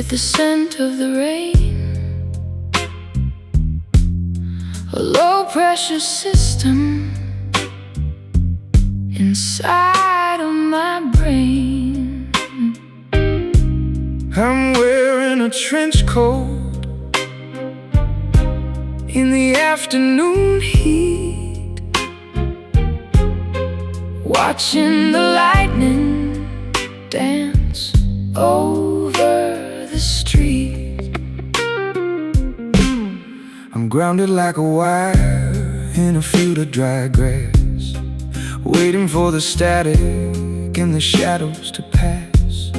The scent of the rain, a low pressure system inside of my brain. I'm wearing a trench coat in the afternoon heat, watching the lightning dance over the street. I'm grounded like a wire in a field of dry grass, waiting for the static and the shadows to pass.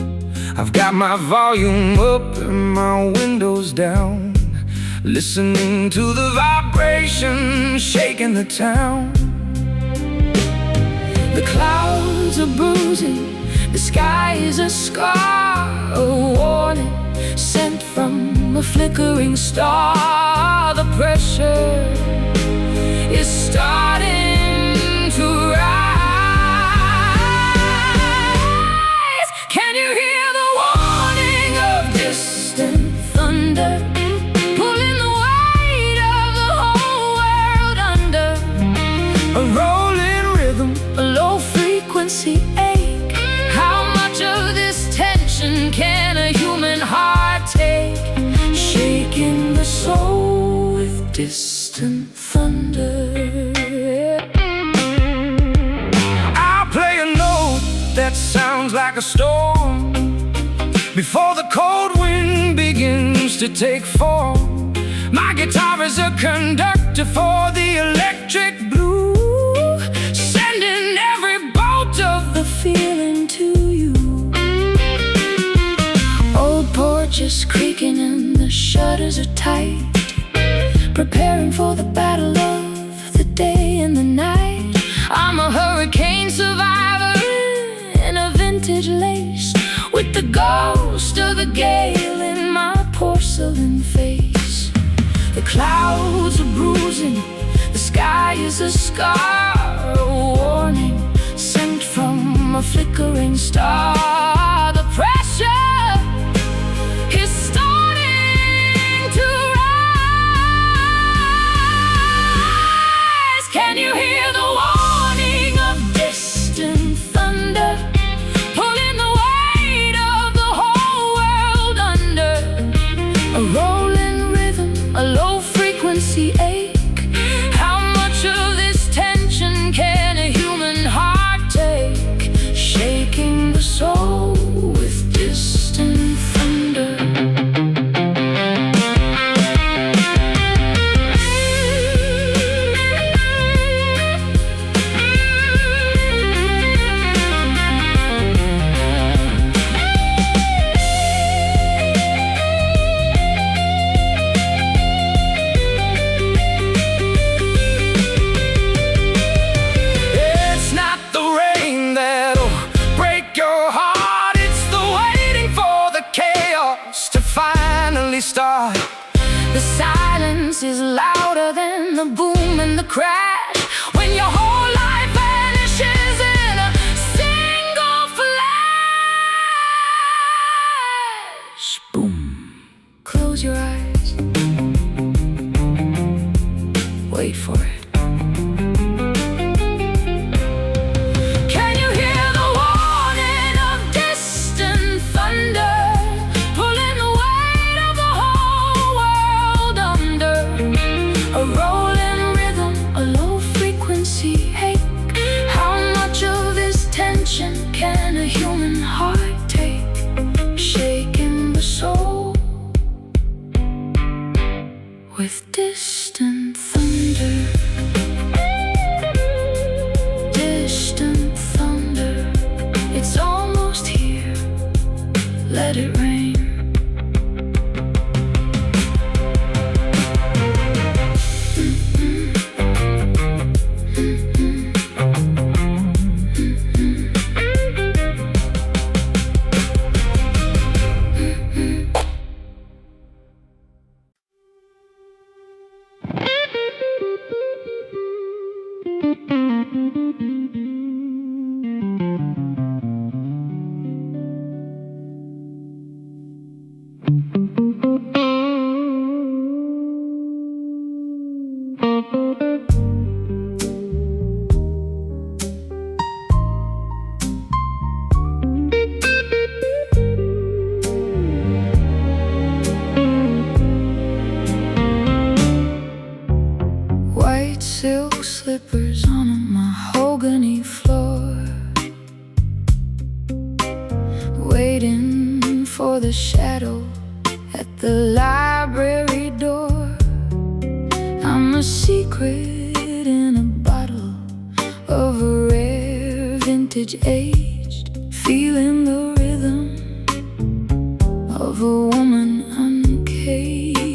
I've got my volume up and my windows down, listening to the vibration shaking the town. The clouds are bruising, the sky is a scar, a warning sent from a flickering star. The pressure is starting to rise. Can you hear the warning of distant thunder, pulling the weight of the whole world under? A rolling rhythm, a low frequency ache. How much of this tension can a human heart take? Shaking the soul with distant thunder. I'll play a note that sounds like a storm before the cold wind begins to take form. My guitar is a conductor for the electric blue, sending every bolt of the feeling to you. Old porches creaking and the shutters are tight, preparing for the battle of the day and the night. I'm a hurricane survivor in a vintage lace, with the ghost of the gale in my porcelain face. The clouds are bruising, the sky is a scar, a warning sent from a flickering star. The pressure is starting to rise. Can you hear the warning of distant thunder, pulling the weight of the whole world under? A rolling rhythm, a low frequency ache. How much of this tension can a human heart take? Shaking the soul with distant thunder. It's not the rain that'll break your heart, it's the waiting for the chaos to finally start. The silence is louder than the boom and the crash, when your whole life vanishes in a single flash. Boom. Close your eyes. Wait for it. Can you hear the warning of distant thunder, pulling the weight of the whole world under? A rolling rhythm, a low frequency ache. How much of this tension can a human heart take? Shaking the soul with distant thunder. Distant thunder, it's almost here. Let it rain. Silk slippers on a mahogany floor, waiting for the shadow at the library door. I'm a secret in a bottle of a rare vintage aged, feeling the rhythm of a woman uncaged.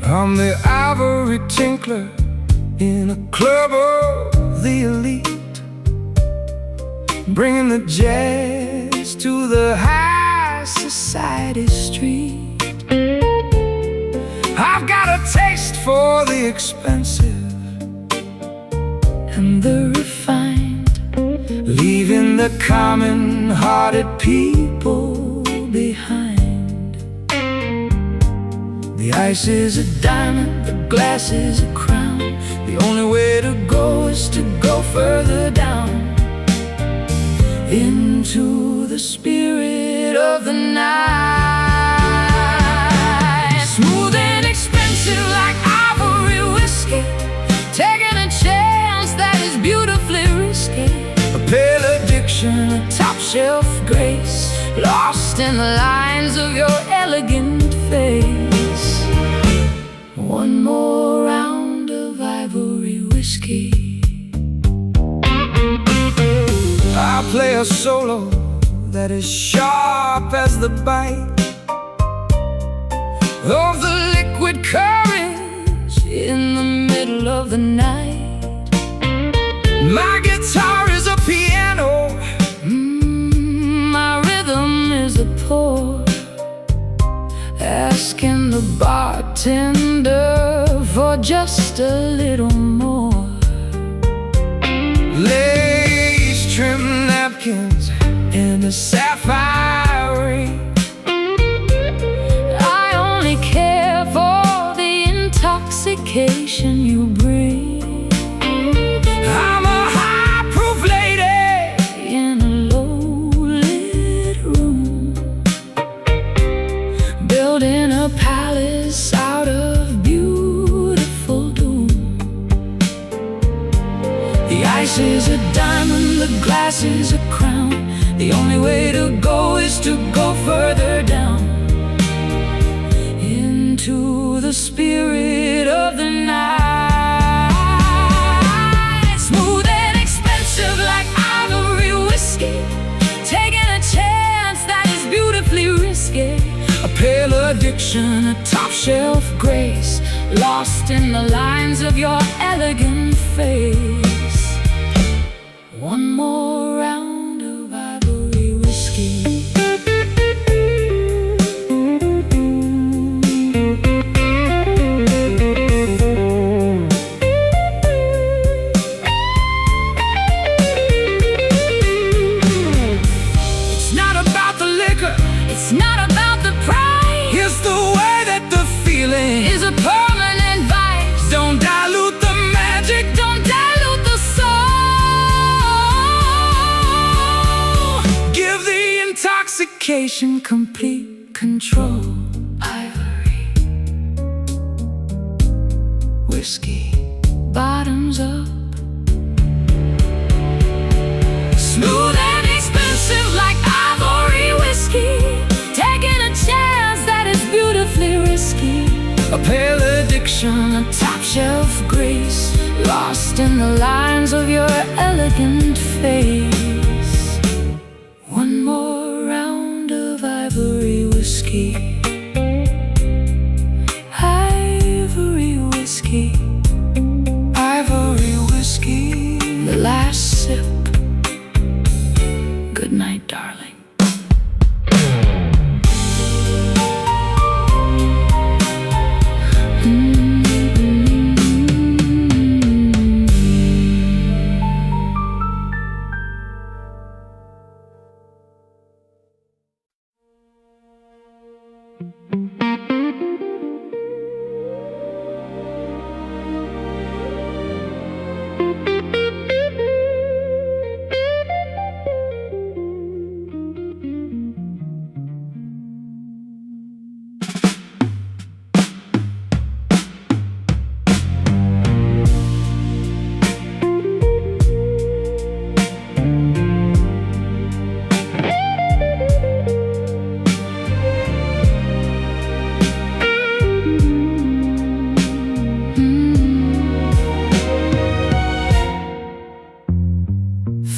I'm the ivory tinkler in a club of the elite, bringing the jazz to the high society street. I've got a taste for the expensive and the refined, leaving the common-hearted people behind. The ice is a diamond, the glass is a crown. The only way to go is to go further down into the spirit of the night. Smooth and expensive like ivory whiskey, taking a chance that is beautifully risky. A pale addiction, a top shelf grace, lost in the lines of your elegant face. One more round of ivory whiskey. I'll play a solo that is sharp as the bite of the liquid courage in the middle of the night. My guitar is a piano, my rhythm is a pour, asking the bartender for just a little more. Lace trim napkins and a sapphire ring. I only care for the intoxication you bring. I'm a high-proof lady in a low-lit room, building a palace out of beautiful doom. The ice is a diamond, the glass is a crown. The only way to go is to go further down into the spirit of the night. Smooth and expensive like ivory whiskey, taking a chance that is beautifully risky. A pale addiction, a top shelf grace, lost in the lines of your elegant face. One more round of ivory whiskey. It's not about the liquor, it's not about the price. It's the way that the feeling is a permanent vice. Don't dilute the magic, don't dilute the soul. Give the intoxication complete control. Ivory whiskey, bottoms up. Smooth and expensive like ivory whiskey, taking a chance that is beautifully risky. a pale addiction, a top shelf grace, lost in the lines of your elegant face. One more round of ivory whiskey. Ivory whiskey. Ivory whiskey. The last sip. Good night, darling.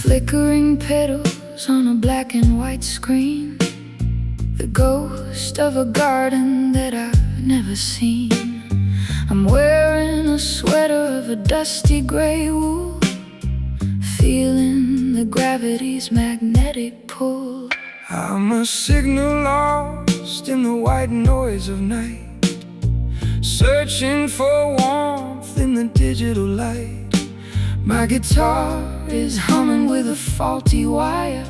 Flickering petals on a black and white screen, the ghost of a garden that I've never seen. I'm wearing a sweater of a dusty gray wool, feeling the gravity's magnetic pull. I'm a signal lost in the white noise of night, searching for warmth in the digital light. My guitar is humming with a faulty wire,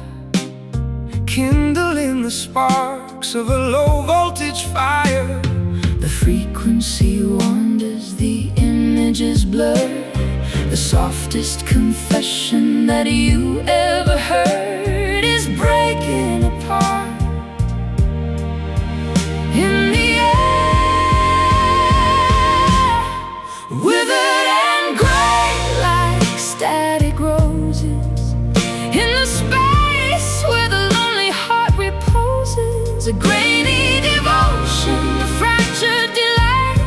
kindling the sparks of a low voltage fire. The frequency wanders, the images blur, the softest confession that you ever heard is breaking apart. In the air, withered and gray like static roses, in the space where the lonely heart reposes, a grainy devotion, a fractured delight,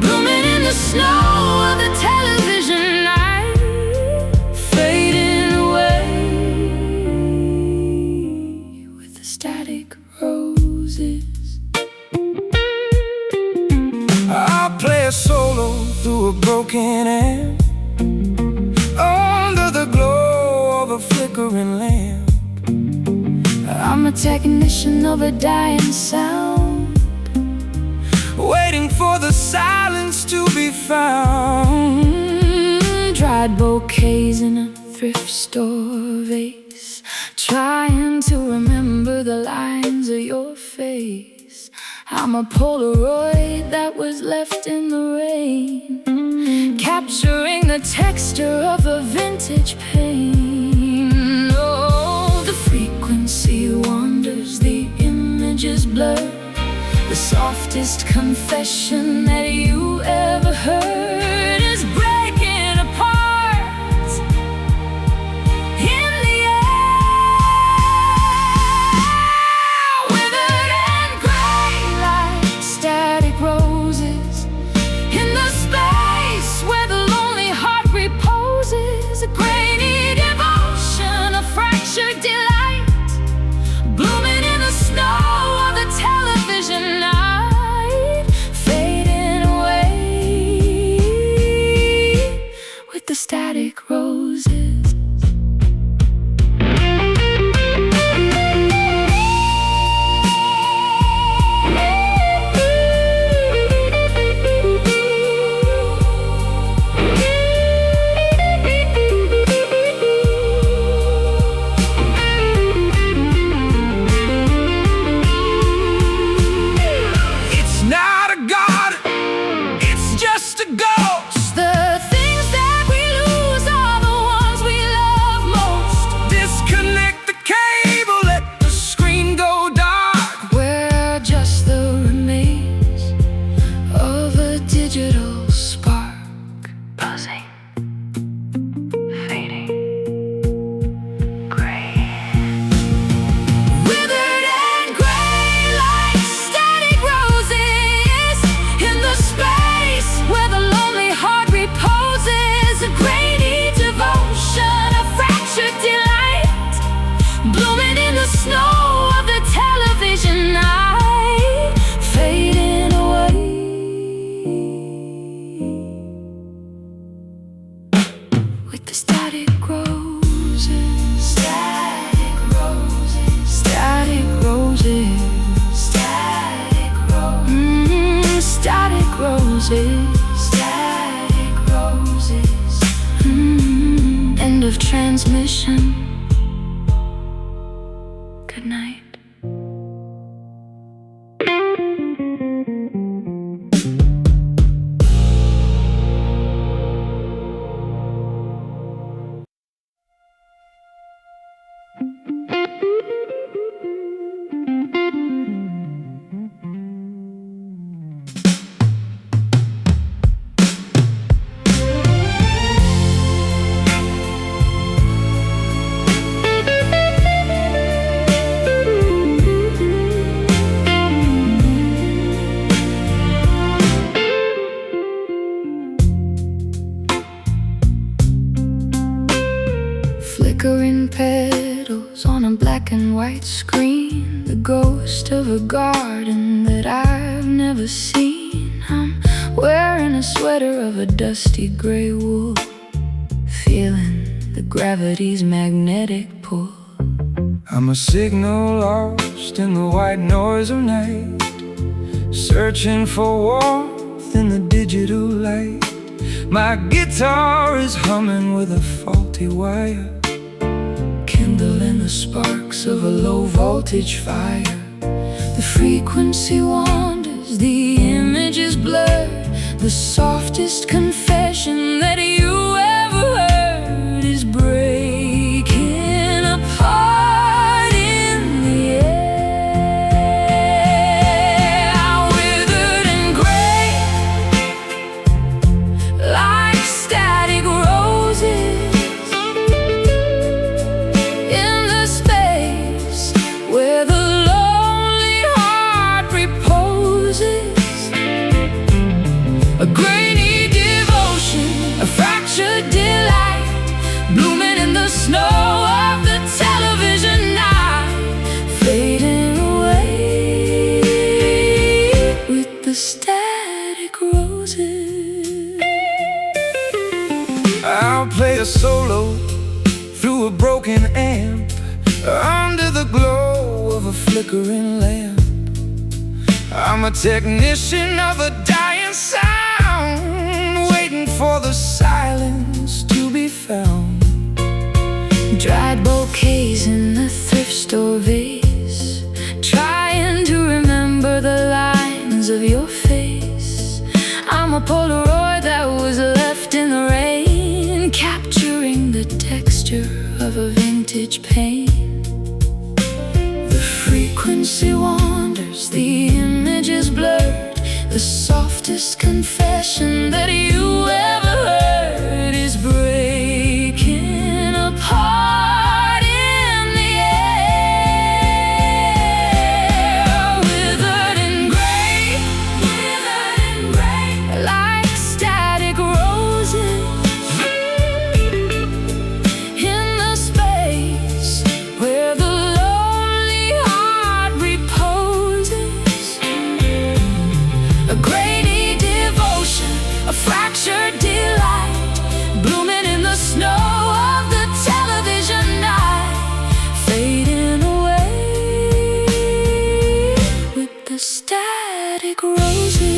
blooming in the snow of the television night, fading away with the static roses. I'll play a solo through a broken amp, under the glow of a flickering lamp. I'm a technician of a dying sound, waiting for the silence to be found. Dried bouquets in a thrift store vase, trying to remember the lines of your face. I'm a Polaroid that was left in the rain, capturing the texture of a vintage pain. Oh, the frequency wanders, the images blur, the softest confession that you ever heard is breaking apart. In the air, withered and gray like static roses, in the space where the lonely heart reposes, a grainy devotion, a fractured delight, blooming in the snow of the television night, fading away roses, static roses. End of transmission. Good night. Flickering petals on a black and white screen, the ghost of a garden that I've never seen. I'm wearing a sweater of a dusty gray wool, feeling the gravity's magnetic pull. I'm a signal lost in the white noise of night, searching for warmth in the digital light. My guitar is humming with a faulty wire, kindling the sparks of a low voltage fire. The frequency wanders, the image is blurred. The softest confession that you ever heard is breaking apart in the air. Withered and gray, like static roses, where the lonely heart reposes. A grainy devotion, a fractured delight, blooming in the snow of the television night, fading away with the static roses. I'll play a solo through a broken amp, under the glow of a flickering lamp. I'm a technician of a dying sound, waiting for the silence to be found. Dried bouquets in the thrift store vase, trying to remember the lines of your face. I'm a Polaroid that was left in the rain, capturing the texture of a vintage painting. Frequency wanders, the image is blurred. The softest confession that you ever heard is breaking apart in the air. Withered and gray, like static roses, in the space where the a fractured delight, blooming in the snow of the television night, fading away with the static roses.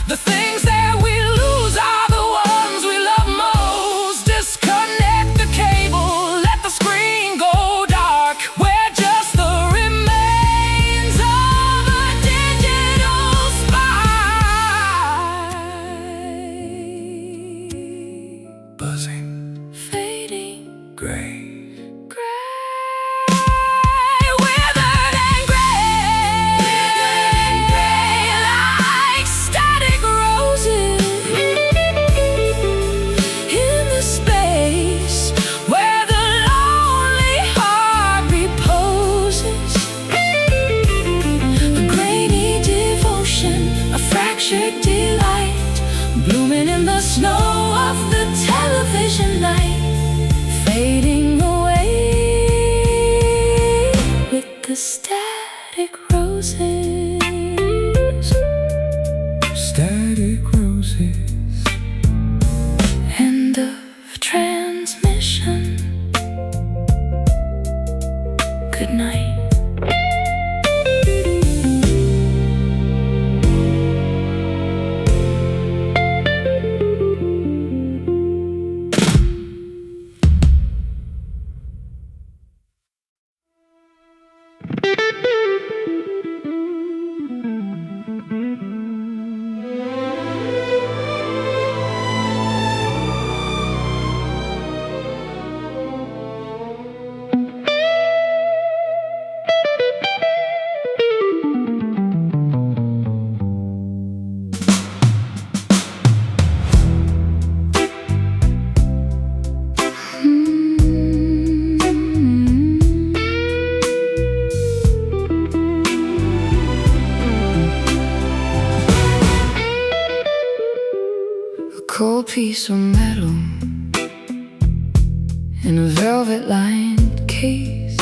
The things that we lose are the ones we love most. Disconnect the cable, let the screen go dark. We're just the remains of a digital spy. Buzzing, fading, gray. Delight, blooming in the snow of the television night, fading good night. Cold piece of metal in a velvet-lined case.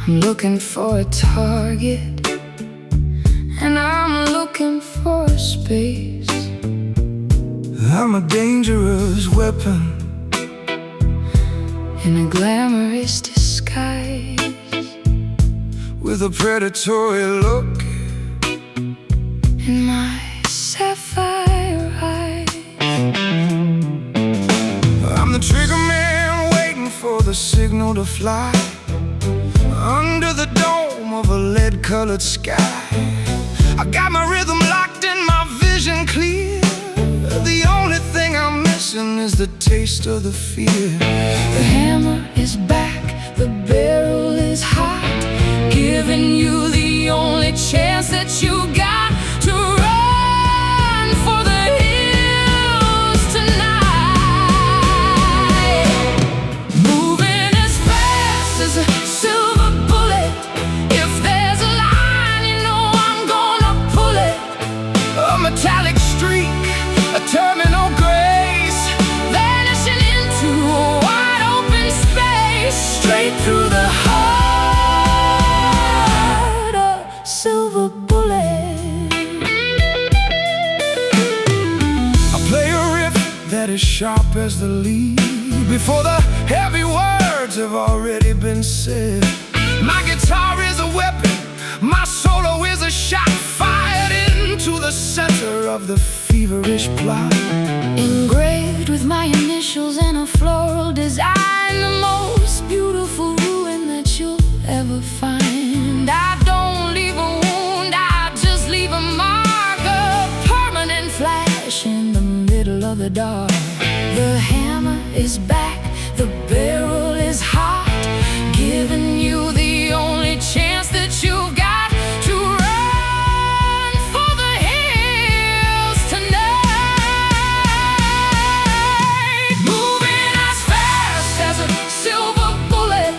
I'm looking for a target, and I'm looking for a space. I'm a dangerous weapon in a glamorous disguise, with a predatory look in my sapphire eyes. I'm the trigger man waiting for the signal to fly under the dome of a lead-colored sky. I got my rhythm locked and my vision clear. The only thing I'm missing is the taste of the fear. The hammer is back, the barrel is hot, giving you the only chance that you got to run for the hills tonight. Moving as fast as a silver bullet. If there's a line, you know I'm gonna pull it. A metallic streak, a terminal grace, vanishing into a wide open space. Straight through the heart, a silver bullet. I play a riff that is sharp as the lead, before the heavy words have already been said. My guitar is a weapon, my solo is a shot fired into the center of the feverish plot. Engraved with my initials and a floral design, the most beautiful ruin that you'll ever find. I don't leave a wound, I just leave a mark, a permanent flash in the middle of the dark. The hammer is back, the barrel is hot, giving you the only chance that you've got to run for the hills tonight. Moving as fast as a silver bullet.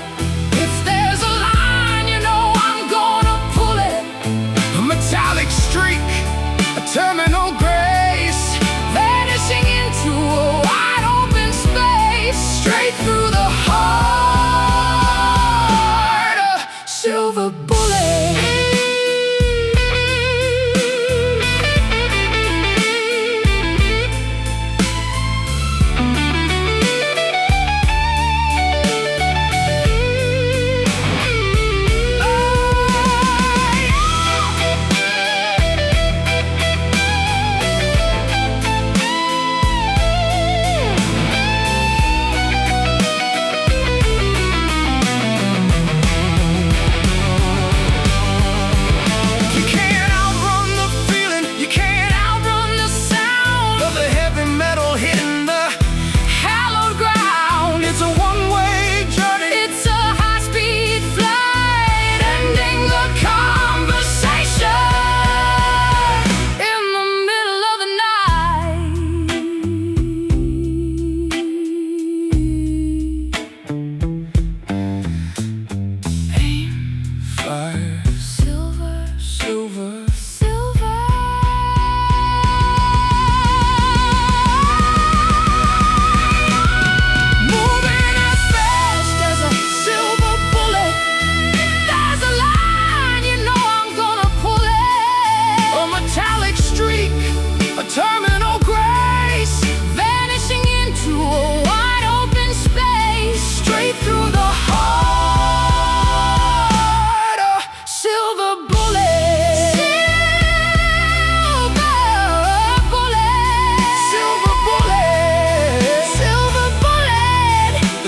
If there's a line, you know I'm gonna pull it. A metallic streak, a terminal grace, vanishing into a wide open space.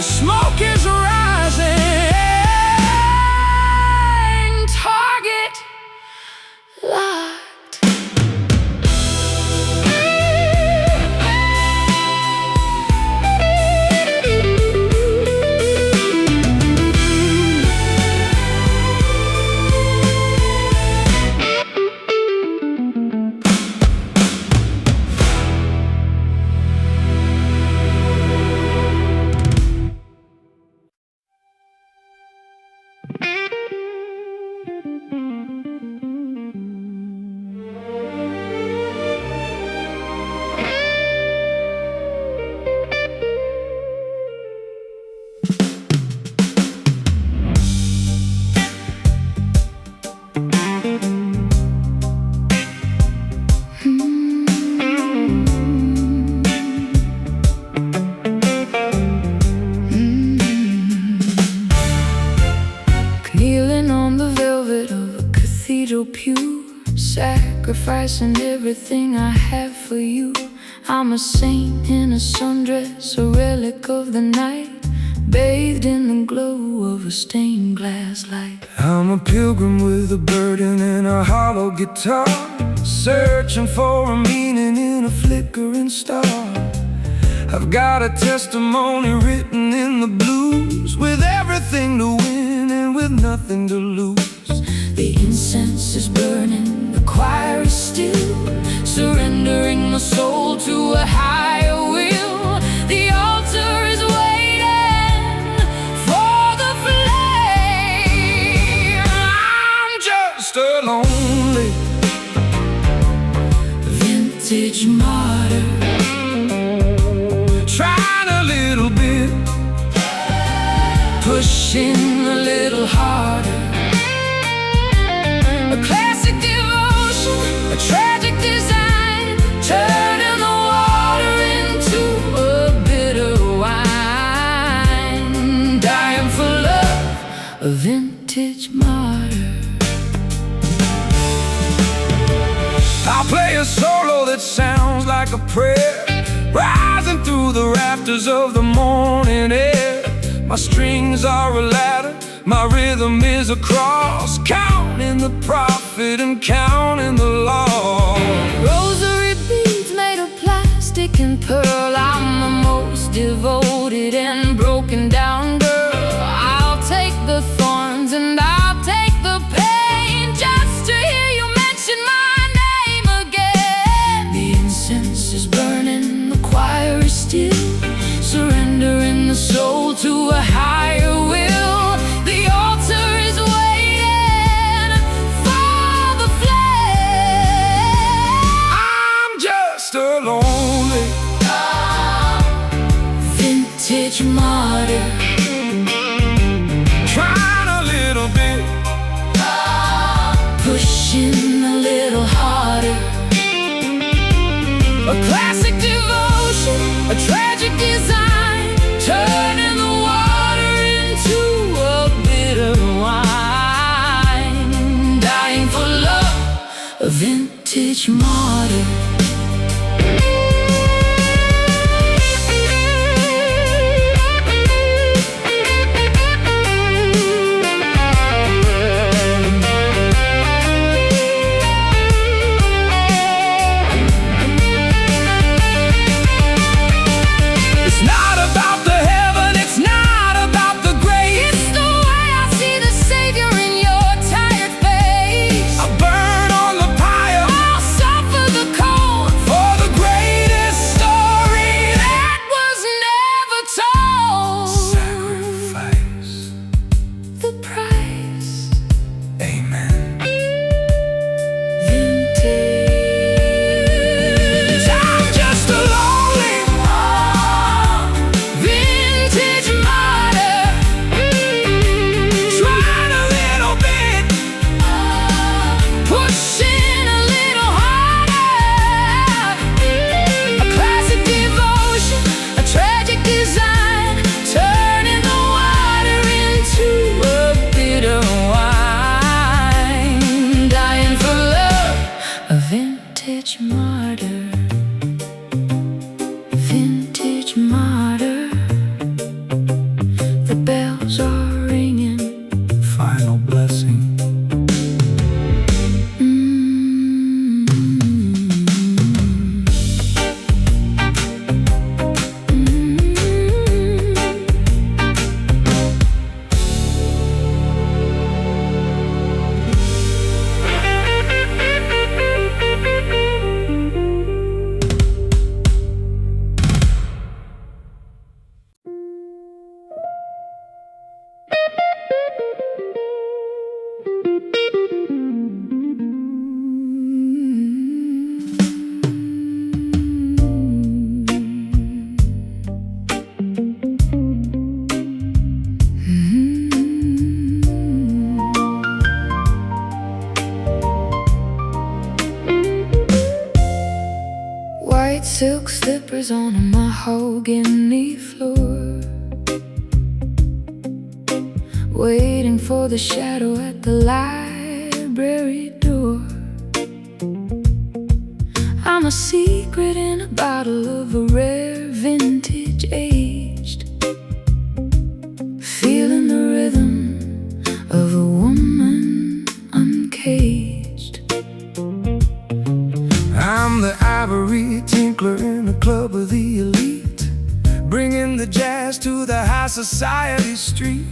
smoke is rising. Target locked. Pew, sacrificing everything I have for you. I'm a saint in a sundress, a relic of the night, bathed in the glow of a stained glass light. I'm a pilgrim with a burden and a hollow guitar, searching for a meaning in a flickering star. I've got a testimony written in the blues, with everything to win and with nothing to lose. The incense is burning, the choir is still, surrendering my soul to a higher will. The altar is waiting for the flame. I'm just a lonely vintage martyr, trying a little bit, pushing a little harder. A classic devotion, a tragic design, turning the water into a bitter wine. Dying for love, a vintage martyr. I'll play a solo that sounds like a prayer, rising through the rafters of the morning air. My strings are a ladder, my rhythm is a cross, counting the profit and counting the loss. Rosary beads made of plastic and pearl, I'm the most devoted and broken down girl. I'll take the thorns and I'll take the pain, just to hear you mention my name again. The incense is burning, the choir is still, surrendering the soul to a higher will. The altar is waiting for the flame. I'm just a lonely vintage martyr, trying a little bit, pushing a little harder. A classic devotion, a tragic design, turning the water into a bitter wine. Dying for love, a vintage martyr. Cold whispers on a mahogany floor, waiting for the shadow at the library door. I'm a secret in a bottle of a rare vintage aged, feeling the rhythm of a woman uncaged. I'm the ivory tinkler in a club of the elite, bringing the jazz to the high society street.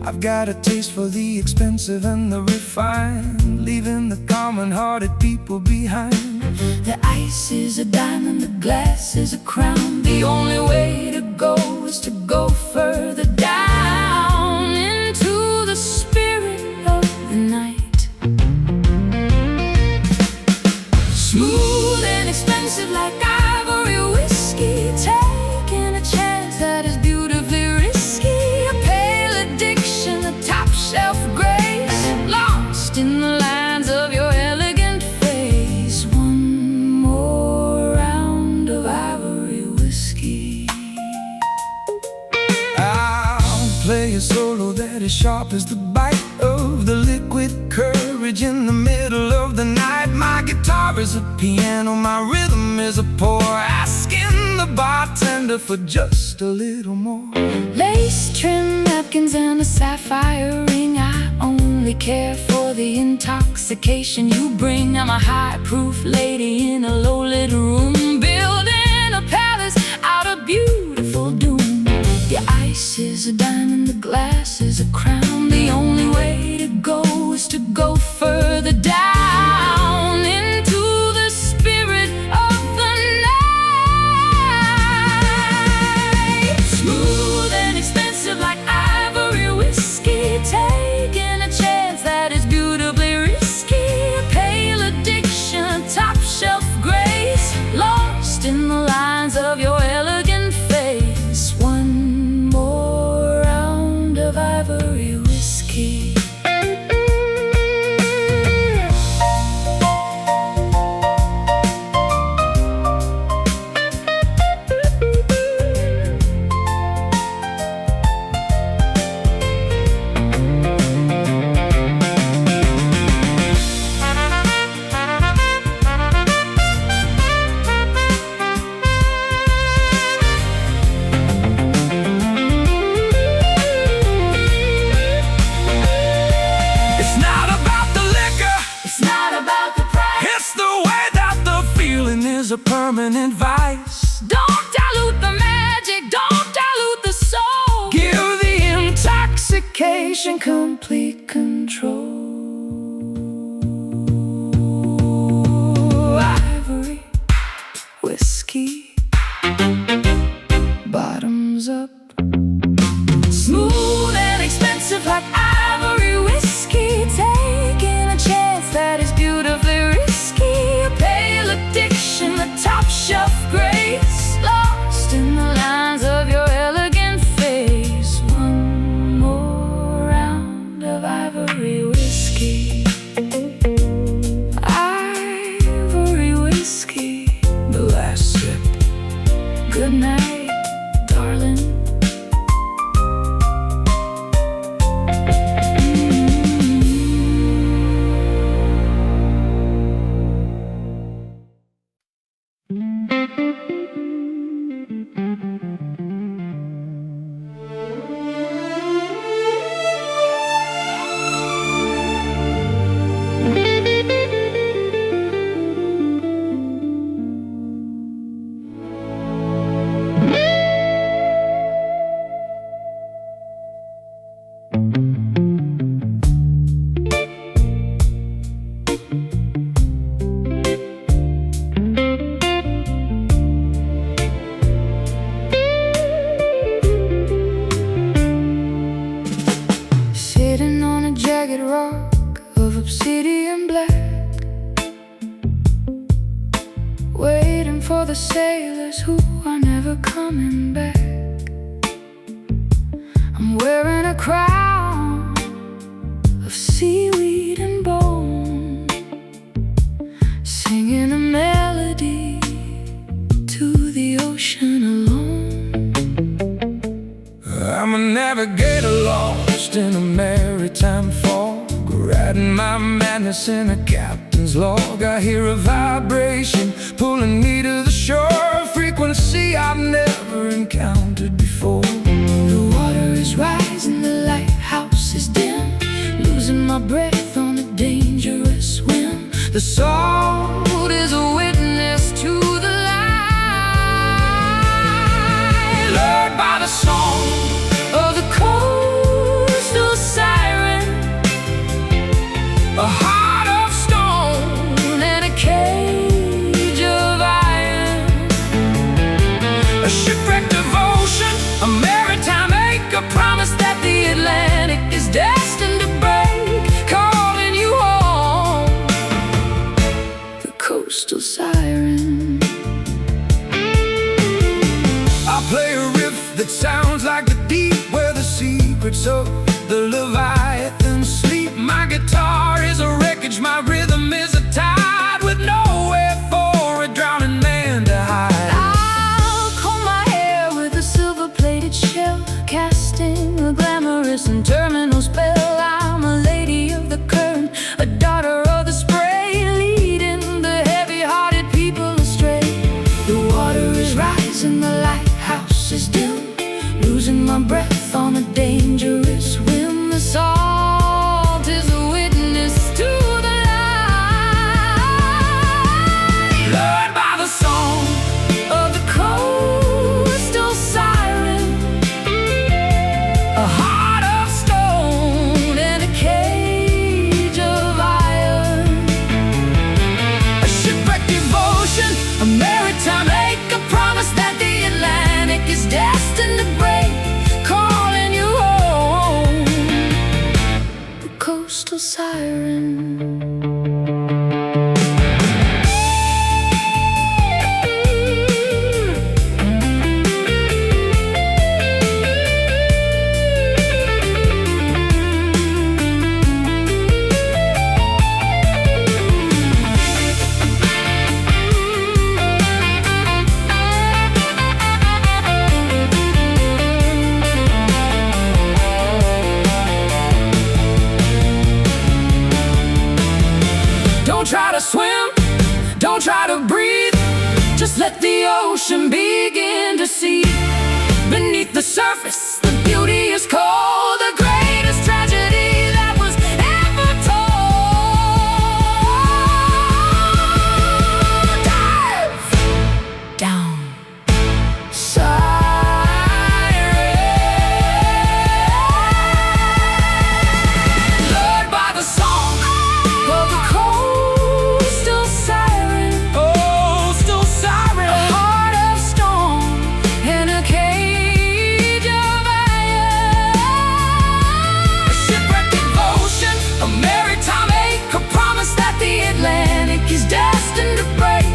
I've got a taste for the expensive and the refined, leaving the common-hearted people behind. The ice is a diamond, the glass is a crown. The only way to go is to go further down into the spirit of the night. Smooth and expensive like ivory whiskey, taking a chance that is beautifully risky. A pale addiction, a top shelf grace, lost in the lines of your elegant face. One more round of ivory whiskey. I'll play a solo that is sharp as the bite of the liquid courage in the middle of the night. My guitar is a piano, my rhythm is a pour, asking the bartender for just a little more. Lace trim napkins and a sapphire ring, I only care for the intoxication you bring. I'm a high-proof lady in a low-lit room, building a palace out of beautiful doom. The ice is a diamond, the glass is a crown. The only way to go is to go further down into the spirit of the night. Smooth and expensive like ivory whiskey, taking a chance that is beautifully risky. A pale addiction, top shelf grace, lost in the lines of your elegant face. One more round of ivory whiskey. It's not about the liquor, It's not about the price. it's the way that the feeling is a permanent vice. Don't dilute the magic, don't dilute the soul. Give the intoxication Complete control. Ivory whiskey, bottoms up. Smooth and expensive like ivory whiskey, taking a chance that is beautifully risky. A pale addiction, a top shelf grace, lost in the lines of your elegant face. One more round of ivory whiskey. Ivory whiskey, the last sip. good night, darling. Sitting on a jagged rock of obsidian black, waiting for the sailors who are never coming back. I'm wearing a crown of seaweed and bone, singing a melody to the ocean. navigator lost in a maritime fog, writing my madness in a captain's log. I hear a vibration pulling me to the shore, a frequency I've never encountered before. The water is rising, the lighthouse is dim, losing my breath on a dangerous whim. The salt is a witness to the light, lured by the song of the coastal siren, a heart of stone and a cage of iron, a shipwrecked devotion, a maritime ache, a promise that the Atlantic is destined to break, calling you home, the coastal siren. I play a riff that sounds like the deep, where the secrets of the Leviathan sleep. My guitar is a wreckage, my rhythm is a tide, with nowhere for a drowning man to hide. I'll comb my hair with a silver-plated shell, casting a glamorous and terminal spell. I'm a lady of the current, a daughter of the spray, leading the heavy-hearted people astray. The water is rising, the lighthouse is dim, losing my breath on a dangerous whim. The salt is a witness to the light, Lured by the song of the coastal siren, a heart of stone and a cage of iron, a shipwrecked devotion, a maritime ache, a promise that the Atlantic is destined to break, calling you home, the coastal siren. Don't try to swim, don't try to breathe, just let the ocean begin to see. Beneath the surface, the beauty is cold, the greatest tragedy that was ever told. Dive Down. siren, lured by the song of the coastal siren, coastal siren, a heart of stone and a cage of iron, a shipwrecked devotion, a maritime ache, a promise that the Atlantic is destined to break,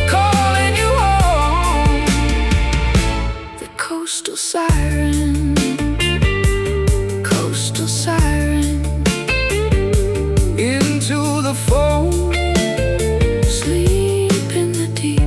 calling you home, the coastal siren, coastal siren, into the foam. sleep in the deep.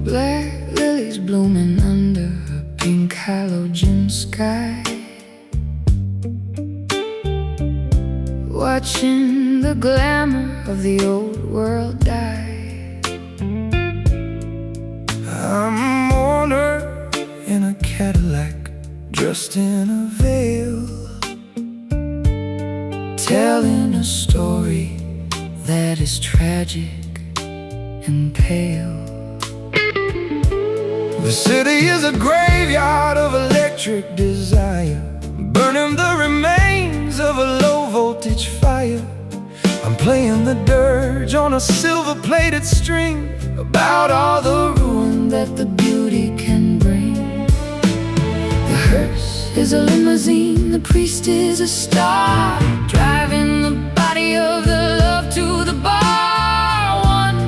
Black lilies blooming under a pink halogen sky, watching the glamour of the old world die. I'm a mourner in a Cadillac, dressed in a veil, telling a story that is tragic and pale. The city is a graveyard of electric desire, burning the remains of a low-voltage fire. I'm playing the dirge on a silver-plated string, about all the ruin that the beauty can bring. The hearse is a limousine, the priest is a star, driving the body of the love to the bar. One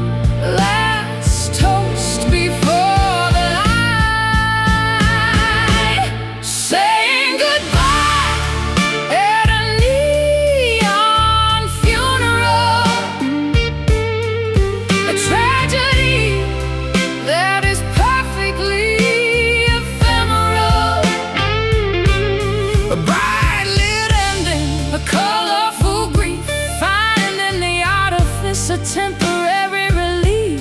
last toast before the light, saying goodbye at a neon funeral. A tragedy that is perfectly ephemeral. a bright lit ending, A colorful grief, finding the artifice a temporary relief,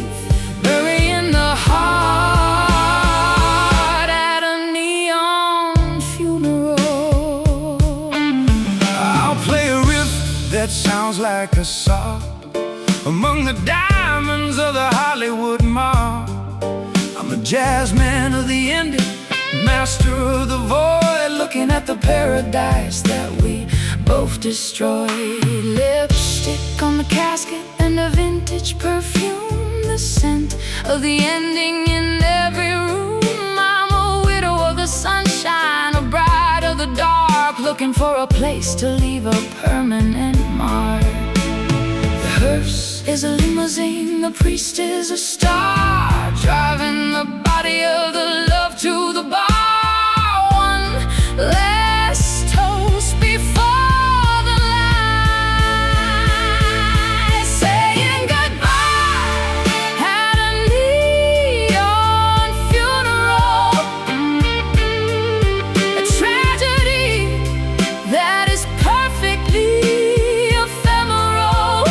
burying the heart at a neon funeral. I'll play a riff that sounds like a sob among the diamonds of the Hollywood mob. I'm a jazz man of the ending, master of the void, Looking at the paradise that we both destroyed. Lipstick on the casket and a vintage perfume, the scent of the ending in every room. I'm a widow of the sunshine, a bride of the dark, looking for a place to leave a permanent mark. The hearse is a limousine, the priest is a star, driving the body of the love to the bar. One last toast before the light, saying goodbye at a neon funeral. A tragedy that is perfectly ephemeral.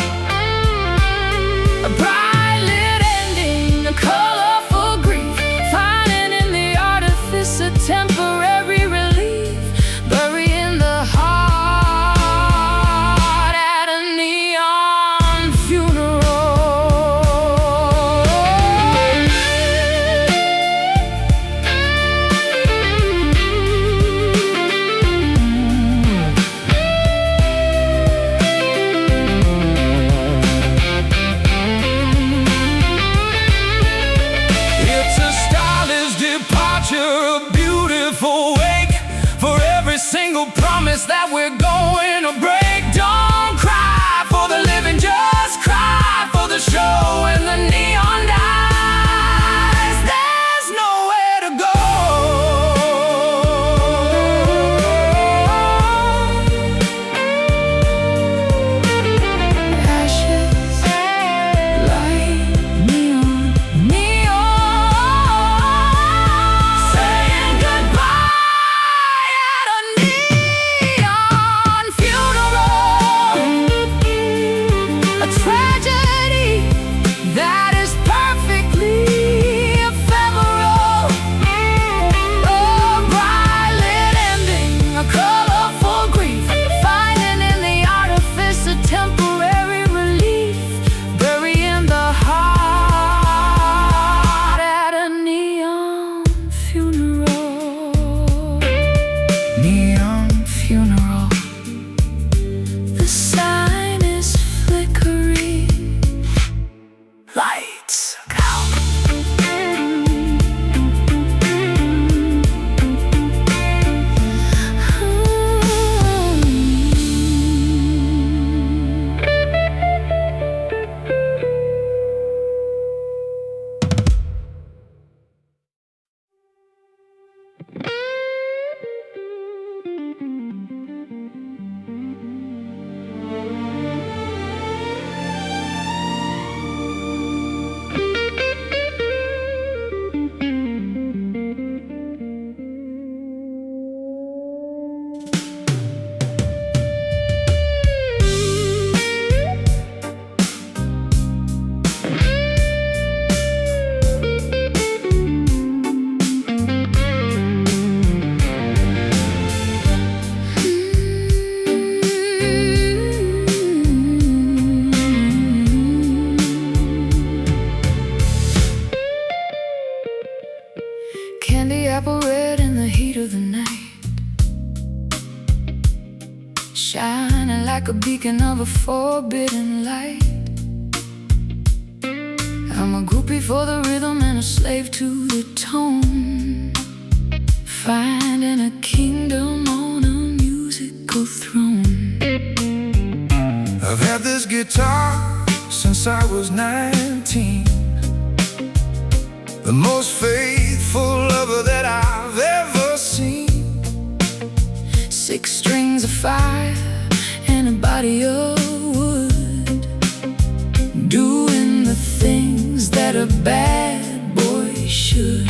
A bright lit ending, a colorful grief, finding in the artifice a temporary relief, speaking of a forbidden light. I'm a groupie for the rhythm and a slave to the tone, finding a kingdom on a musical throne. I've had this guitar since I was 19, the most faithful lover that I've ever seen. 6 strings of fire and a body of wood, doing the things that a bad boy should.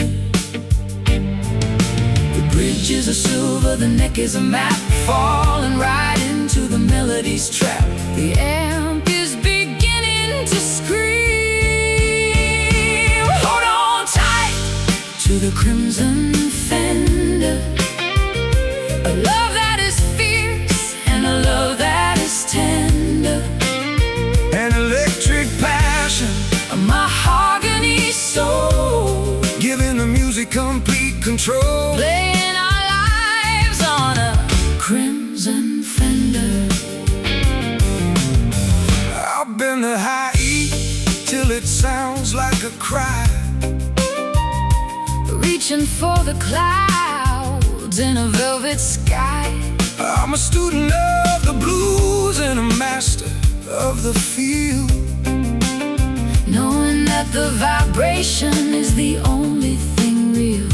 The bridges are silver, the neck is a map, falling right into the melody's trap. The amp is beginning to scream. Hold on tight to the crimson fender, a love that is fierce and a love that is tender, An electric passion, a mahogany soul, giving the music complete control. playing our lives on a crimson fender. I've been to high E till it sounds like a cry, Reaching for the clouds in a velvet sky. I'm a student of the blues and a master of the feel, Knowing that the vibration is the only thing real.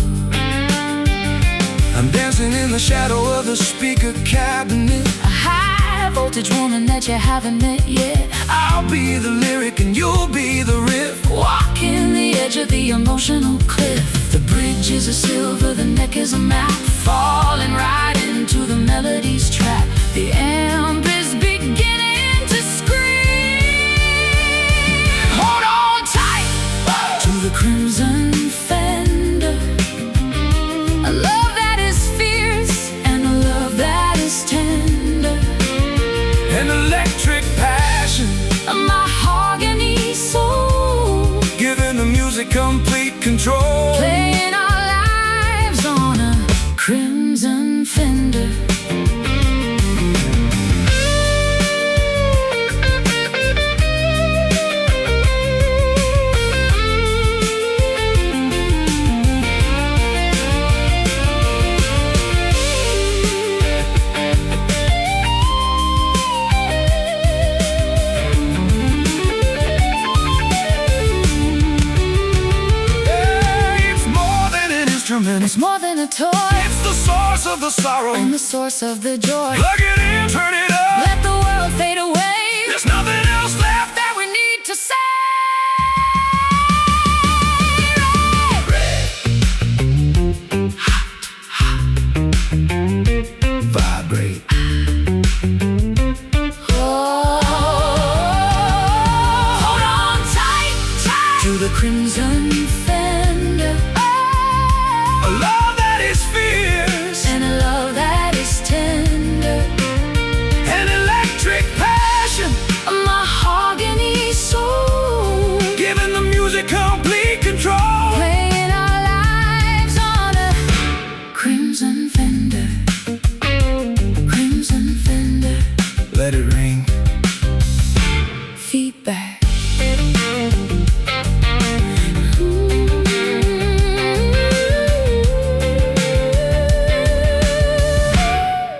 I'm dancing in the shadow of the speaker cabinet. A high voltage woman that you haven't met yet. I'll be the lyric and you'll be the riff, Walking the edge of the emotional cliff. The bridges are silver, the neck is a map, falling right into the melody's trap. The amp is beginning to scream. Hold on tight to the crimson fender, a love that is fierce and a love that is tender, an electric passion, a mahogany soul, giving the music complete control. playing our lives on a crimson fender. It's more than a toy, It's the source of the sorrow, and the source of the joy. plug it in, turn it up. Let the world fade away. There's nothing else left That we need to say. vibrate. Oh, hold on tight, tight to the crimson fender. A love that is fierce, And a love that is tender, an electric passion, a mahogany soul, giving the music complete control. playing our lives on a crimson fender. Crimson fender. Let it ring. Feedback.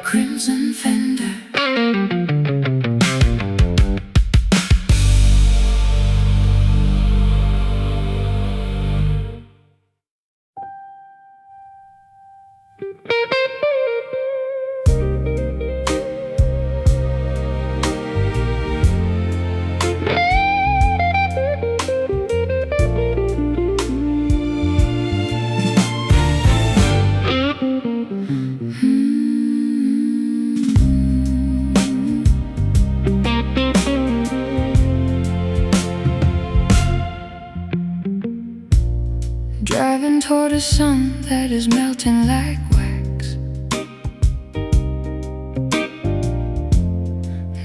Crimson fender. Driving toward a sun that is melting like wax.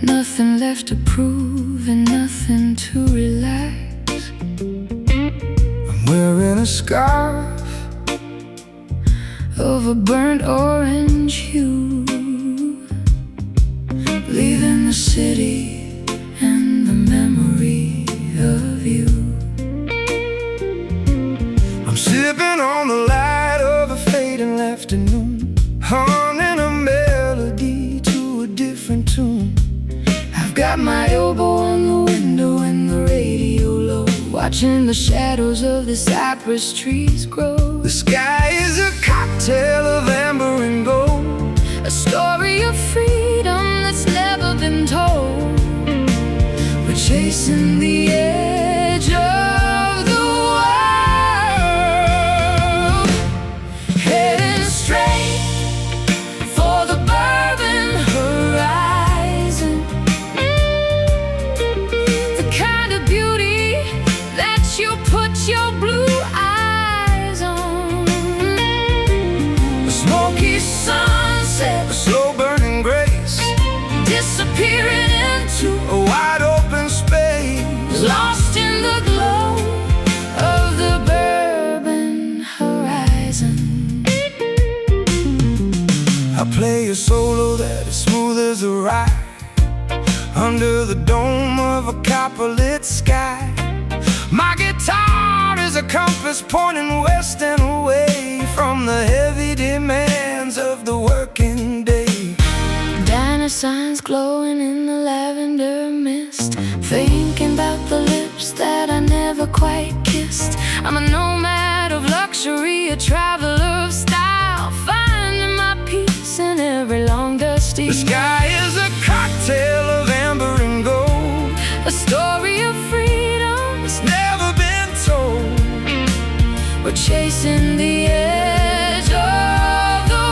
Nothing left to prove and nothing to relax. I'm wearing a scarf Of a burnt orange hue, leaving the city and the memory of you. I'm sipping on the light of a fading afternoon, humming a melody to a different tune. I've got my elbow on the window and the radio low, watching the shadows of the cypress trees grow. The sky is a cocktail of amber and gold, a story of freedom that's never been told. We're chasing the edge of the world, heading straight for the bourbon horizon. The kind of beauty that you put your blue eyes on. a smoky sunset, a slow burning grace, Disappearing into a wide open space, lost in the glow of the bourbon horizon. I play a solo that is smooth as a ride, under the dome of a copper-lit sky. My guitar is a compass pointing west and away from the heavy demands of the working day. Diner signs glowing in the lavender mist, thinking about the lips that I never quite kissed. I'm a nomad of luxury, a traveler of style, finding my peace in every long dusty The sky is a cocktail of amber and gold, a story of freedom it's never been told. we're chasing the edge of the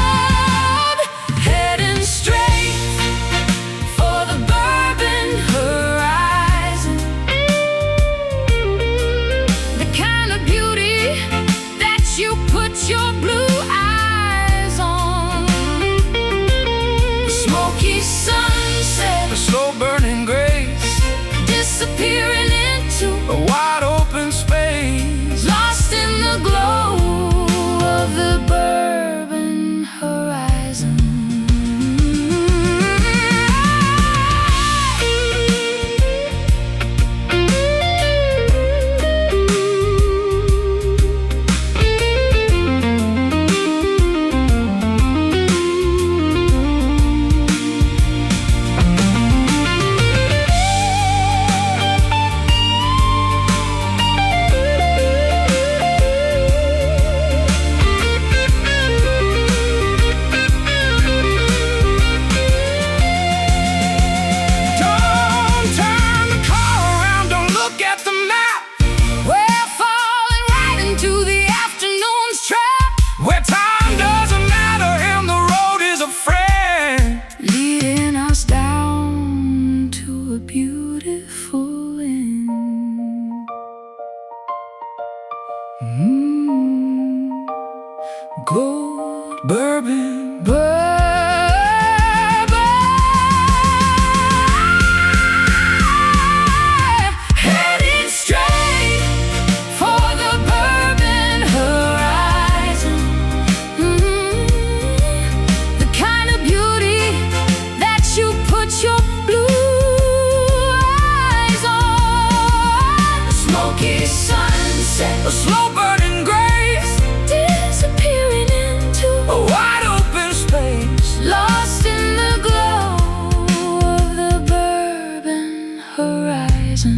world, heading straight for the bourbon horizon. The kind of beauty that you put your blue eyes on. Smoky sunset, A slow burning grace, disappearing into a wide open space, lost in the glow of the bourbon horizon. Don't turn the car around, don't look at the map, We're falling right into the afternoon's trap, where time doesn't matter and the road is a friend. leading us down to a beautiful end. Gold, bourbon, Headed straight for the bourbon horizon. The kind of beauty that you put your blue eyes on. Smoky sunset, a slow burning grace, disappearing into a wide open space, lost in the glow of the bourbon horizon.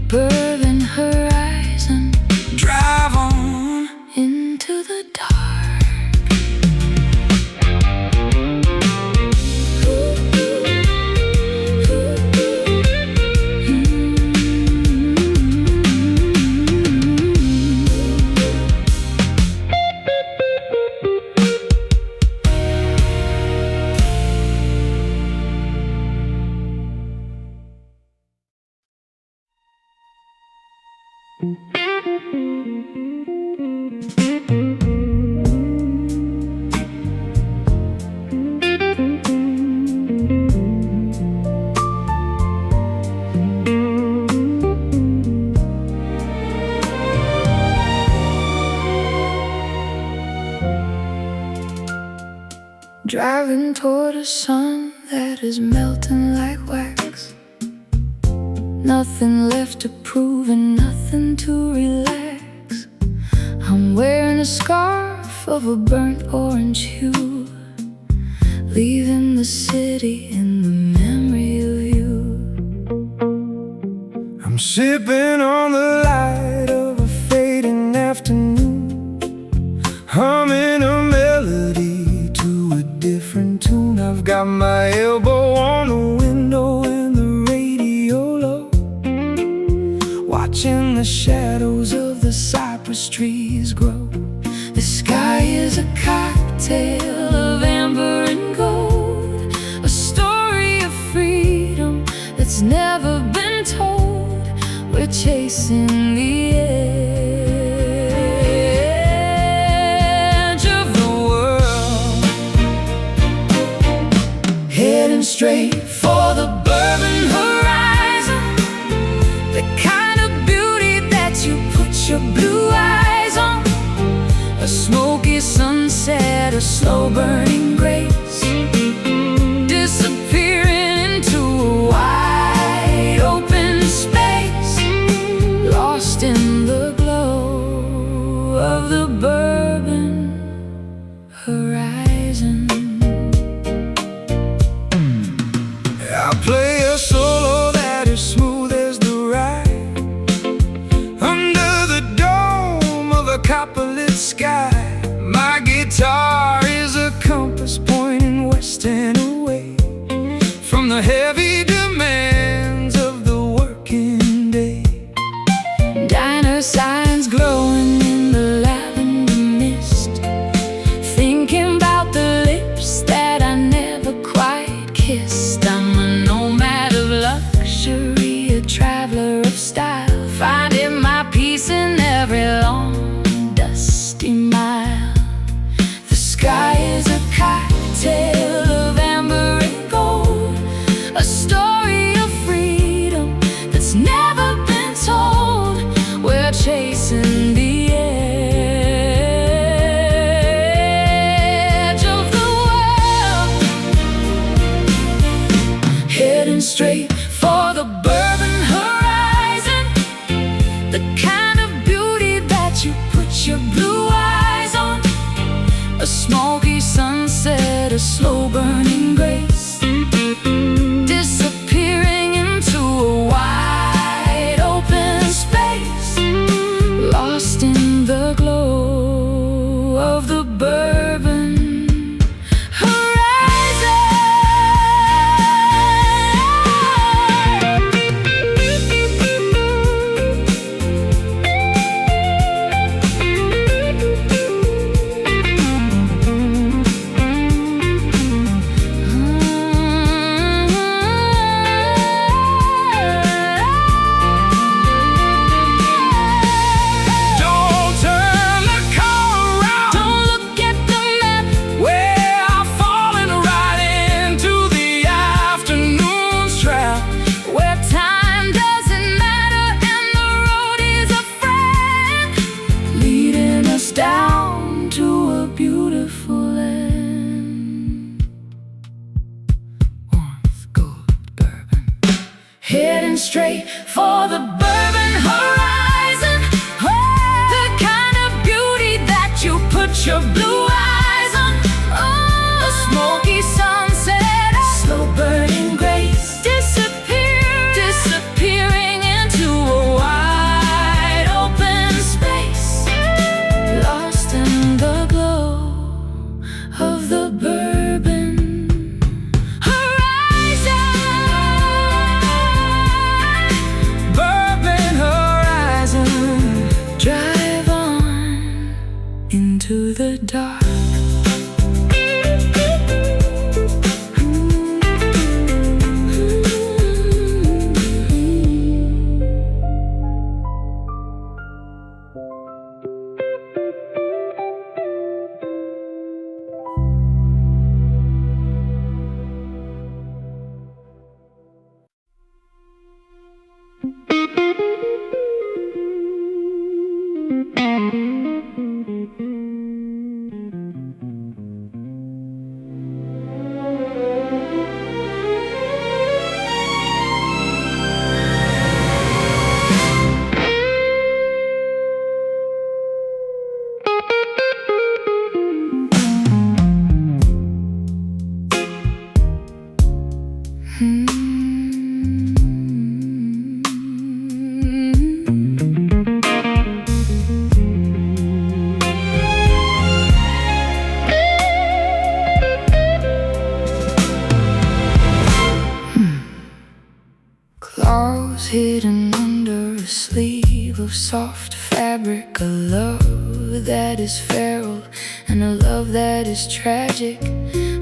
Bourbon horizon, drive on. into the dark. driving toward a sun that is melting like wax. Nothing left to prove and nothing to relax. I'm wearing a scarf of a burnt orange hue, leaving the city in the memory of you. I'm sipping on the light of a fading afternoon, humming a melody to a different tune. I've got my elbow on the window and the radio low, watching the shadows of the cypress trees grow. The sky is a cocktail of amber and gold, a story of freedom that's never been told. We're chasing the edge of the world, heading straight for the bourbon horizon, the kind of beauty that you put your blue eyes on. A smoky sunset, a slow burning grace, disappearing into a wide open space, lost in the glow of the bourbon horizon. I'll play a solo that is smooth as the ride, under the dome of a copper-lit sky. My guitar is a compass pointing west and away from the heavy demands of the working day. Diner signs glowing in the lavender mist, thinking about the lips that I never quite kissed. I'm a nomad of luxury, a traveler of style, finding my peace in every long, dusty mile. The sky is a cocktail of amber and gold, a story of freedom that's never been told. We're chasing the edge of the world, heading straight for the bourbon horizon, the kind of beauty that you put your blue eyes on. A smoky sunset, a slow burning grace, disappearing into a wide open space, lost in the glow of the bourbon horizon. Don't turn the car around, don't look at the map. We're falling right into the afternoon's trap, where time doesn't matter and the road is a friend, leading us down to a beautiful end. Warmth, gold, bourbon, heading straight for the bourbon horizon. The kind of beauty that you put your blue eyes on. A smoky sunset, a slow burning grace, disappearing into a wide open space, lost in the glow of the bourbon horizon. Bourbon horizon, drive on into the dark. Claws hidden under a sleeve of soft fabric, a love that is feral and a love that is tragic.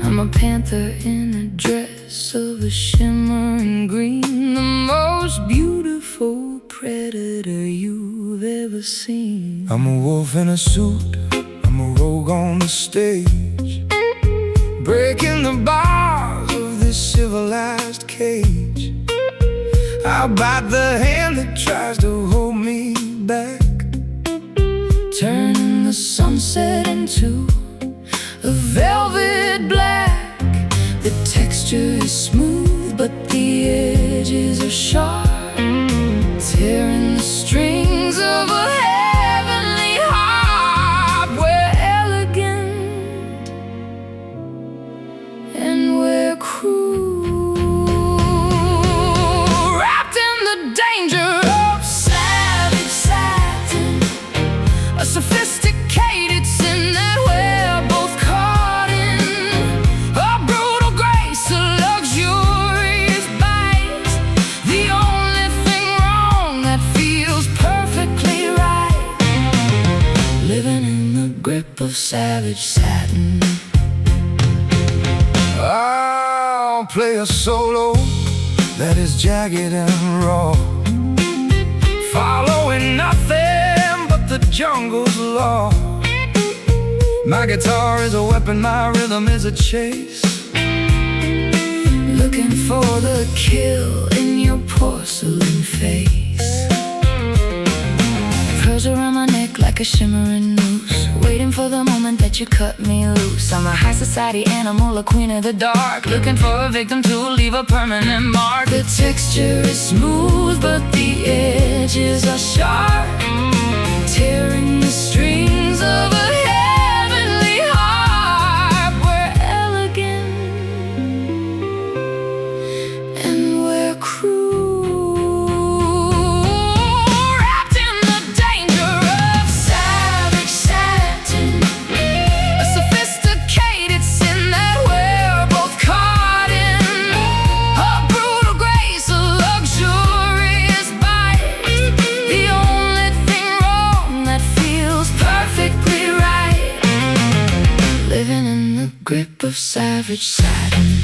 I'm a panther in a dress of a shimmering green, the most beautiful predator you've ever seen. I'm a wolf in a suit, I'm a rogue on the stage, breaking the bars of this civilized cage. I'll bite the hand that tries to hold me back, turning the sunset into a velvet black. The texture is smooth, but the edges are sharp, tearing the strings of a heavenly harp. We're elegant and we're cruel, wrapped in the danger of savage satin, a sophisticated sin that we're both caught in, a brutal grace, a luxurious bite, the only thing wrong that feels perfectly right, living in the grip of savage satin. I'll play a solo that is jagged and raw, following nothing but the jungle's law. My guitar is a weapon, my rhythm is a chase, looking for the kill in your porcelain face. Pearls around my neck like a shimmering noose, waiting for the moment that you cut me loose. I'm a high society animal, a queen of the dark, looking for a victim to leave a permanent mark. The texture is smooth, but the edges are sharp, tearing the strings of a heavenly harp. We're elegant and we're cruel, wrapped in the danger of savage satin, a sophisticated sin that we're both caught in, a brutal grace, a luxurious bite, the only thing wrong that feels perfectly right, living in the grip of savage satin.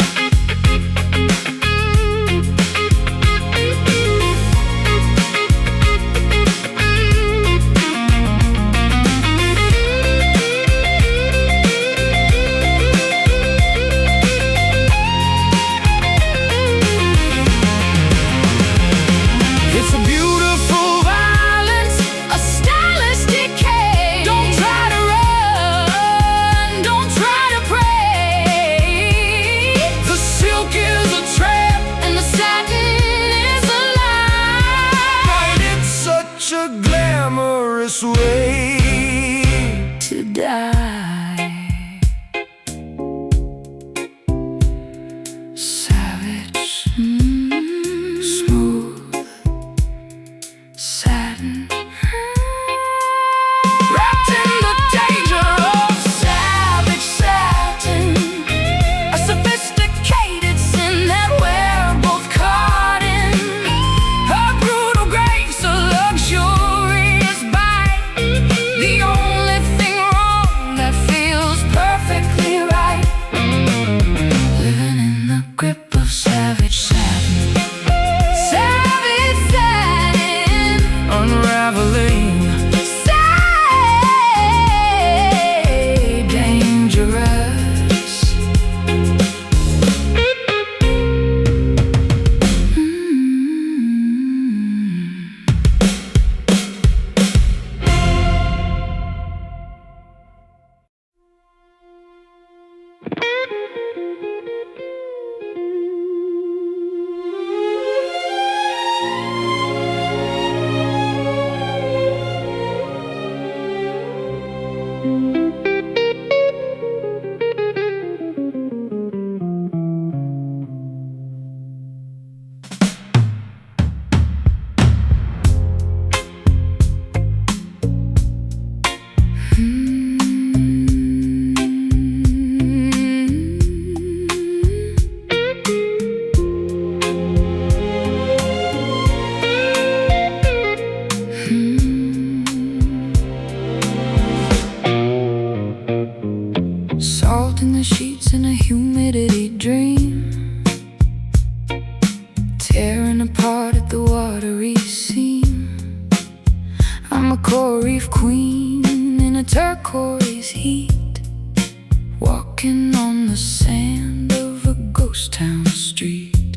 It's a beautiful violence, a stylish decay. Don't try to run, don't try to pray. the silk is a trap, And the satin is a lie but it's such a glamorous way to die. Savage, smooth satin, wrapped in the danger of savage satin, a sophisticated sin that we're both caught in, a brutal grace, a luxurious bite, the only thing wrong that feels perfectly right, living in the grip of savage satin. Savage satin, unraveling. say dangerous. tearing apart at the watery seam. I'm a coral reef queen in a turquoise heat, walking on the sand of a ghost town street.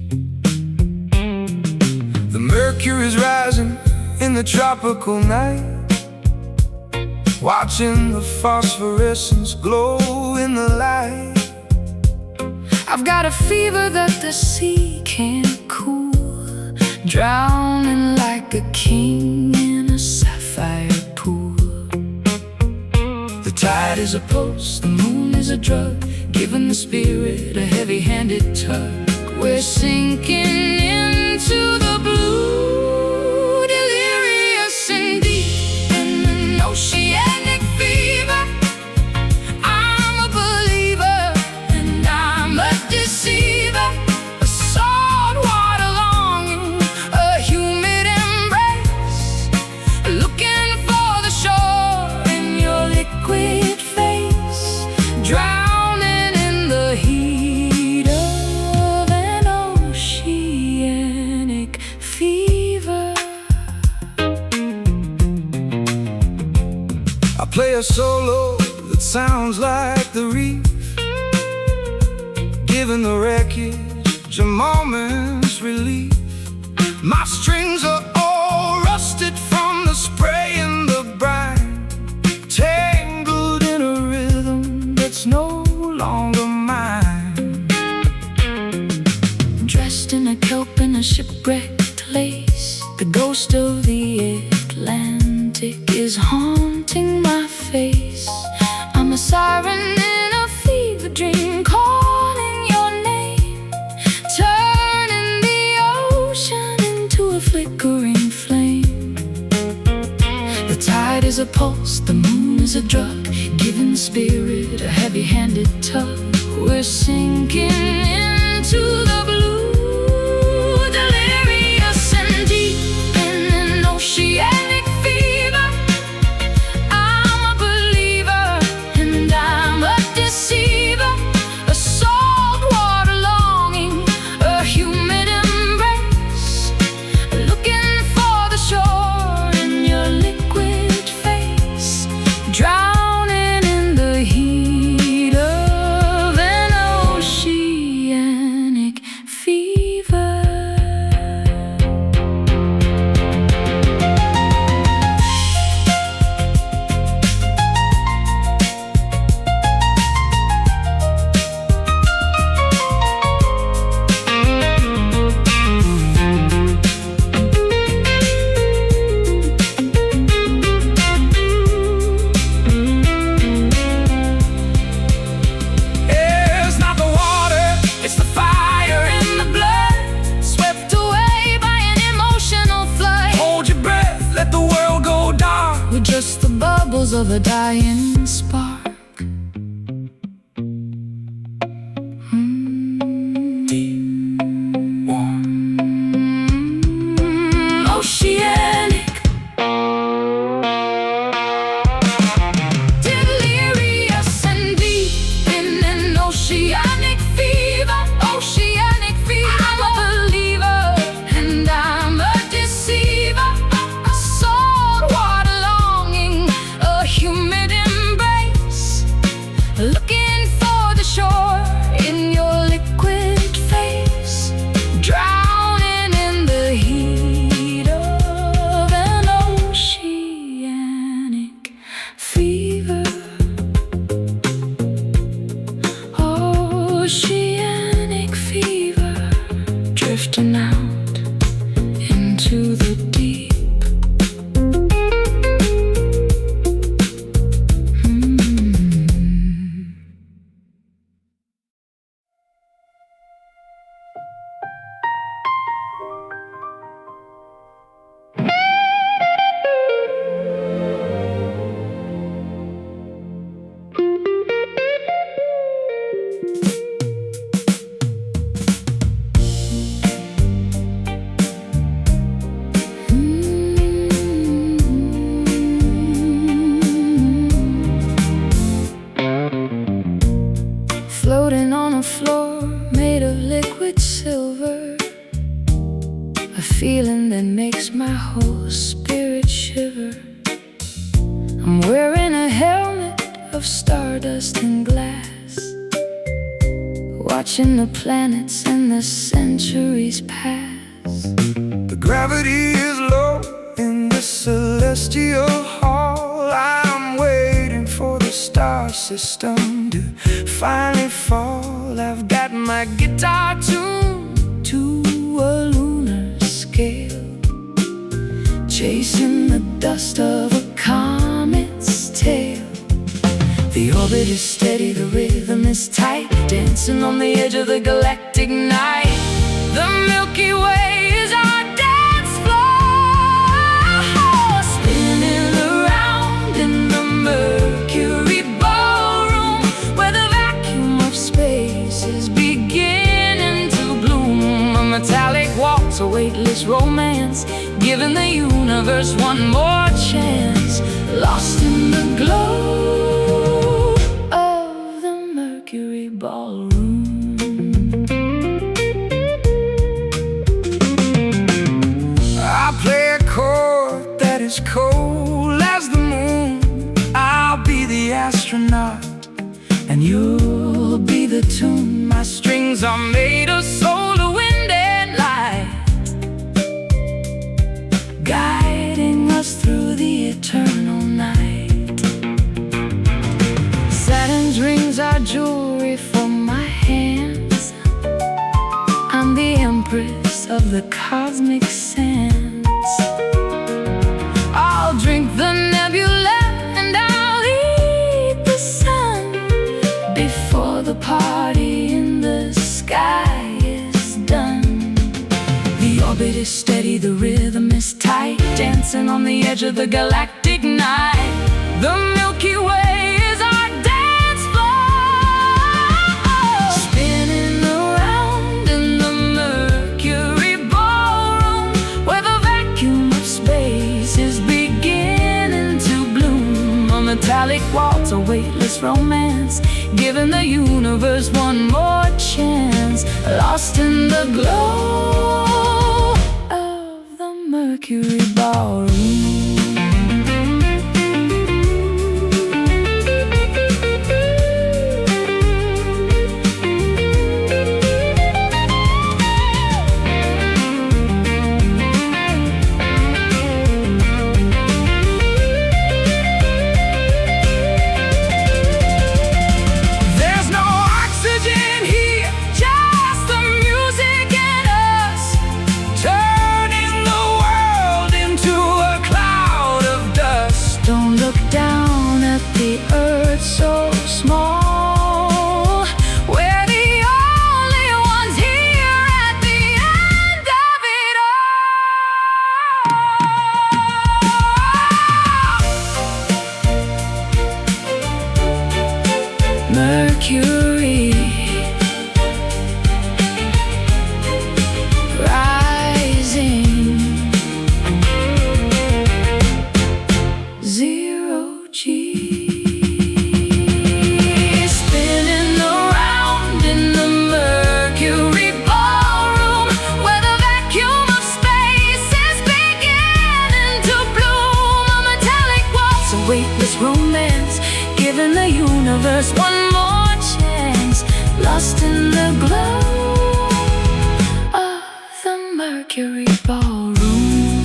The mercury's rising in the tropical night, watching the phosphorescence glow in the light. I've got a fever that the sea can't cool, drowning like a king in a sapphire pool. The tide is a post, the moon is a drug, giving the spirit a heavy-handed tug. We're sinking into the blue, delirious and deep in an oceanic fever. I'm a believer and I'm a deceiver, a saltwater longing, a humid embrace, looking for the shore in your liquid face, drowning in the heat of an oceanic fever. I play a solo that sounds like the reef, giving the wreckage a moment's relief. My strings are all rusted from the spray and the brine, tangled in a rhythm that's no longer mine. Dressed in a kelp and a shipwrecked lace, the ghost of the Atlantic is haunting my face. I'm a siren in a fever dream, calling your name, turning the ocean into a flickering flame. The tide is a pulse, the moon is a drug, giving the spirit a heavy-handed tug. We're sinking into the blue, delirious and deep in an oceanic fever. I'm a believer and I'm a deceiver, a saltwater longing, a humid embrace, looking for the shore in your liquid face, drowning in the heat of an oceanic fever. It's not the water, it's the fire in the blood, Swept away by an emotional flood, hold your breath, let the world go dark. we're just the bubbles of a dying spark. Oceanic, delirious and deep in an oceanic fever, oceanic fever. I'm a believer and I'm a deceiver, a saltwater longing, a humid embrace, looking for the shore in your liquid face, drowning in the heat of an oceanic fever. Oceanic fever, drifting out into the deep. a feeling that makes my whole spirit shiver. I'm wearing a helmet of stardust and glass, watching the planets and the centuries pass. The gravity is low in the celestial hall. I'm waiting for the star system to finally fall. I've got my guitar tuned to a lunar scale, chasing the dust of a comet's tail. The orbit is steady, the rhythm is tight, dancing on the edge of the galactic night. The Milky Way is our dance floor, spinning around in the Mercury ballroom, where the vacuum of space is beginning to bloom. A metallic waltz, a weightless romance, giving the universe one more chance. Lost in the glow of the Mercury ballroom. I play a chord that is cold as the moon. I'll be the astronaut and you'll be the tune. My strings are made of solar wind and light, guiding us through the eternal night. Saturn's rings are jewelry for my hands. I'm the empress of the cosmic sands. I'll drink the nebula and I'll eat the sun before the party in the sky is done. The orbit is steady, the rhythm is tight, dancing on the edge of the galactic night. The Milky Way is our dance floor, spinning around in the Mercury ballroom, where the vacuum of space is beginning to bloom. A metallic waltz, a weightless romance, giving the universe one more chance. Lost in the glow of the Mercury ballroom. There's no oxygen here, just the music and us, turning the world into a cloud of dust. Don't look down at the earth so small, we're the only ones here at the end of it all. Mercury rising, zero G, spinning around in the Mercury ballroom, where the vacuum of space is beginning to bloom. A metallic waltz, a weightless romance, giving the universe one more chance. Lost in the glow of the Mercury ballroom.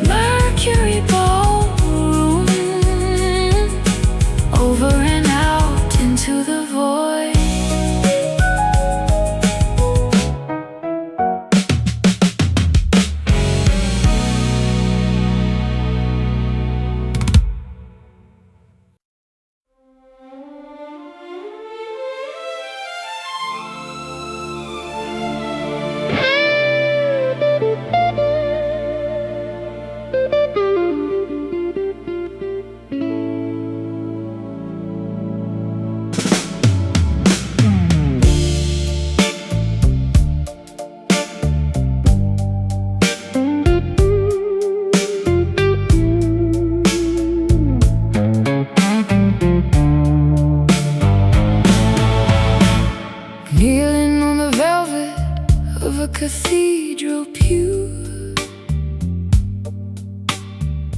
Mercury ballroom, over and out into the void. of a cathedral pew,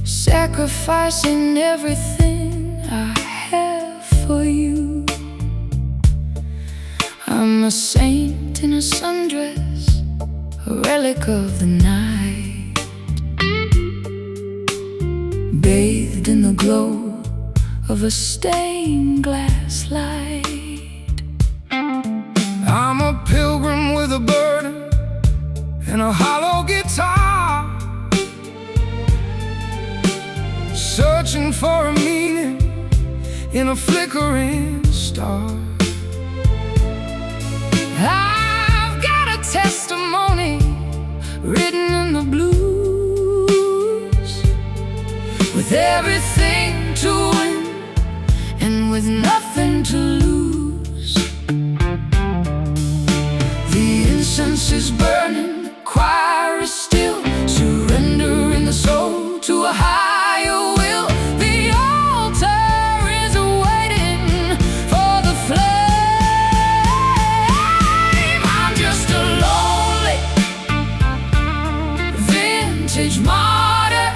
sacrificing everything I have for you. I'm a saint in a sundress, a relic of the night, bathed in the glow of a stained glass light. I'm a pilgrim with a burden and a hollow guitar, searching for a meaning in a flickering star. I've got a testimony written in the blues, with everything to win and with nothing to lose. The incense is burning, the choir is still, surrendering the soul to a higher will. The altar is waiting for the flame. I'm just a lonely vintage martyr,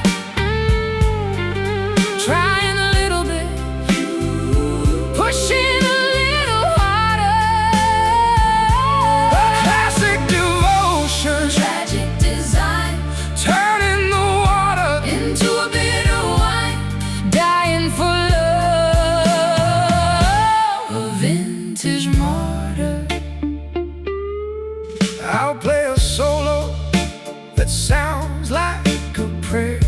trying a little bit, pushing a little harder. A classic devotion, Tragic design turning the water into a bitter wine, dying for love, a vintage martyr. I'll play a solo that sounds like a prayer,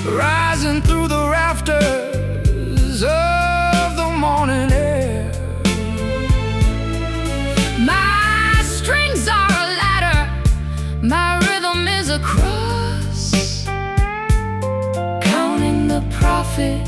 rising through the rafters of the morning air. My strings are a ladder, my rhythm is a cross, counting the profit